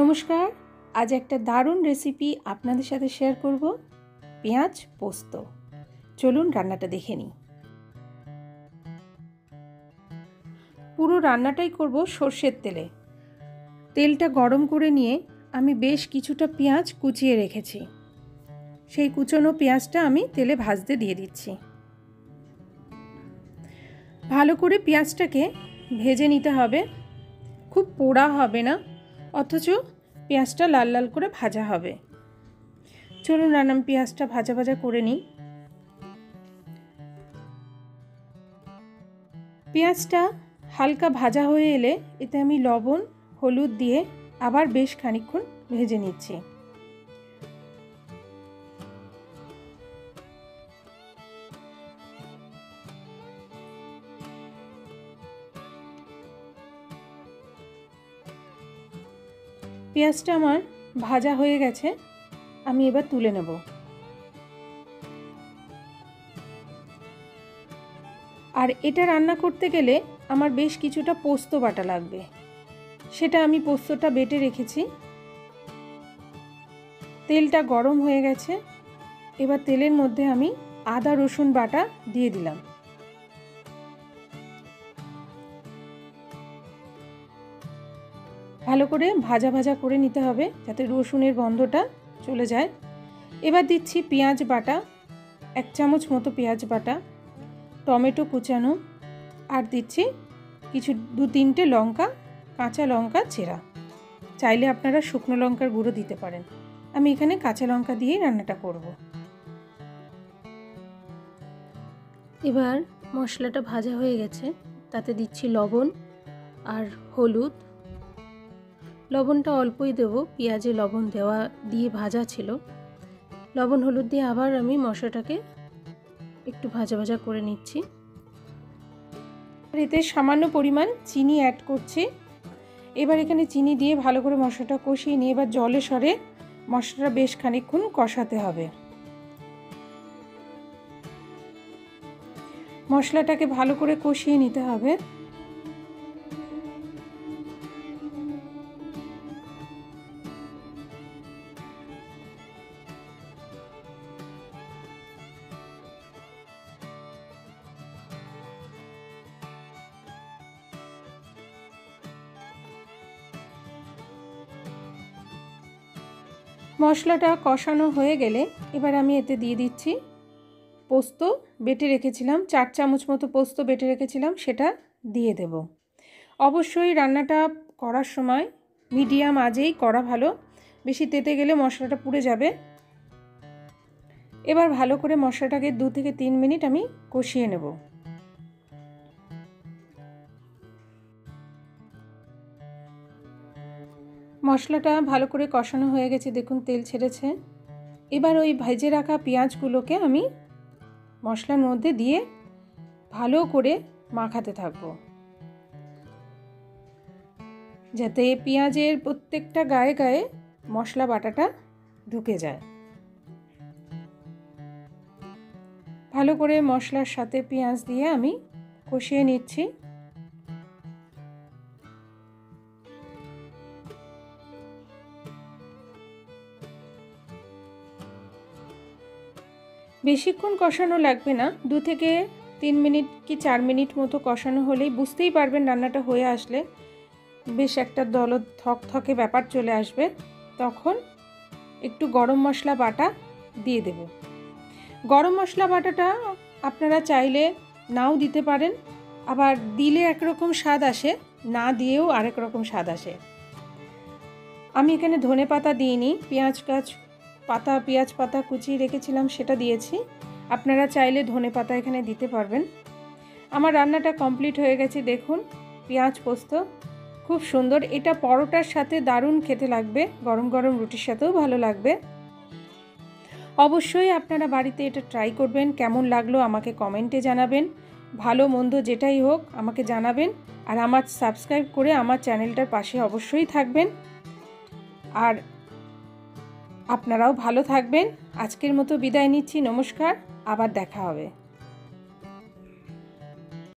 নমস্কার। আজ একটা দারুণ রেসিপি আপনাদের সাথে শেয়ার করব, পেঁয়াজ পোস্ত। চলুন রান্নাটা দেখে নিই। পুরো রান্নাটাই করব সর্ষের তেলে। তেলটা গরম করে নিয়ে আমি বেশ কিছুটা পেঁয়াজ কুচিয়ে রেখেছি। সেই কুচনো পেঁয়াজটা আমি তেলে ভাজতে দিয়ে দিচ্ছি। ভালো করে পেঁয়াজটাকে ভেজে নিতে হবে, খুব পোড়া হবে না, অথচ পেঁয়াজটা লাল লাল করে ভাজা হবে। চলুন আমি পেঁয়াজটা ভাজা ভাজা করে নিই। পেঁয়াজটা হালকা ভাজা হয়ে এলে এতে আমি লবণ হলুদ দিয়ে আবার বেশ খানিকক্ষণ ভেজে নিচ্ছি। পেঁয়াজটা আমার ভাজা হয়ে গেছে, আমি এবার তুলে নেব। আর এটা রান্না করতে গেলে আমার বেশ কিছুটা পোস্ত বাটা লাগবে, সেটা আমি পোস্তটা বেটে রেখেছি। তেলটা গরম হয়ে গেছে, এবার তেলের মধ্যে আমি আদা রসুন বাটা দিয়ে দিলাম। ভালো করে ভাজা ভাজা করে নিতে হবে যাতে রসুনের গন্ধটা চলে যায়। এবার দিচ্ছি পেঁয়াজ বাটা, 1 চামচ মতো পেঁয়াজ বাটা, টমেটো কুচানো, আর দিচ্ছি কিছু 2-3টে লঙ্কা, কাঁচা লঙ্কা চেরা। চাইলে আপনারা শুকনো লঙ্কার গুঁড়ো দিতে পারেন। আমি এখানে কাঁচা লঙ্কা দিয়েই রান্নাটা করব। এবার মশলাটা ভাজা হয়ে গেছে, তাতে দিচ্ছি লবণ আর হলুদ। লবণটা অল্পই দেব, পেঁয়াজে লবণ দিয়ে ভাজা ছিল। লবণ হলুদ দিয়ে আবার আমি মশলাটাকে একটু ভাজা ভাজা করে নিচ্ছি। এতে সামান্য পরিমাণ চিনি অ্যাড করছি। এবার এখানে চিনি দিয়ে ভালো করে মশলাটা কষিয়ে নিয়ে এবার জলে সরে মশলাটা বেশ খানিকক্ষণ কষাতে হবে। মশলাটাকে ভালো করে কষিয়ে নিতে হবে। মশলাটা কষানো হয়ে গেলে এবার আমি এতে দিয়ে দিচ্ছি পোস্ত বেটে রেখেছিলাম, 4 চামচ মতো পোস্ত বেটে রেখেছিলাম, সেটা দিয়ে দেব। অবশ্যই রান্নাটা করার সময় মিডিয়াম আঁচেই করা ভালো, বেশি তেতে গেলে মশলাটা পুড়ে যাবে। এবার ভালো করে মশলাটাকে 2 থেকে 3 মিনিট আমি কষিয়ে নেব। মশলাটা ভালো করে কষানো হয়ে গেছে, দেখুন তেল ছেড়েছে। এবার ওই ভেজে রাখা পেঁয়াজগুলোকে আমি মশলার মধ্যে দিয়ে ভালো করে মাখাতে থাকবো, যাতে পেঁয়াজের প্রত্যেকটা গায়ে গায়ে মশলা বাটাটা ঢুকে যায়। ভালো করে মশলার সাথে পেঁয়াজ দিয়ে আমি কষিয়ে নিচ্ছি। বেশিক্ষণ কষানো লাগবে না, 2 থেকে 3 মিনিট কি 4 মিনিট মতো কষানো হলেই বুঝতেই পারবেন রান্নাটা হয়ে আসলে বেশ একটা থকথকে ব্যাপার চলে আসবে। তখন একটু গরম মশলা বাটা দিয়ে দেব। গরম মশলা বাটাটা আপনারা চাইলে নাও দিতে পারেন, আবার দিলে একরকম স্বাদ আসে, না দিয়েও আরেক রকম স্বাদ আসে। আমি এখানে ধনে পাতা দিইনি, পেঁয়াজ পাতা কুচিয়ে রেখেছিলাম সেটা দিয়েছি। আপনারা চাইলে ধনে পাতা এখানে দিতে পারবেন। আমার রান্নাটা কমপ্লিট হয়ে গেছে, দেখুন পেঁয়াজ পোস্ত খুব সুন্দর। এটা পরোটার সাথে দারুণ খেতে লাগবে, গরম গরম রুটির সাথেও ভালো লাগবে। অবশ্যই আপনারা বাড়িতে এটা ট্রাই করবেন। কেমন লাগলো আমাকে কমেন্টে জানাবেন, ভালো মন্দ যেটাই হোক আমাকে জানাবেন। আর আমার সাবস্ক্রাইব করে আমার চ্যানেলটার পাশে অবশ্যই থাকবেন। আর আপনারাও ভালো থাকবেন। আজকের মতো বিদায় নিচ্ছি, নমস্কার, আবার দেখা হবে।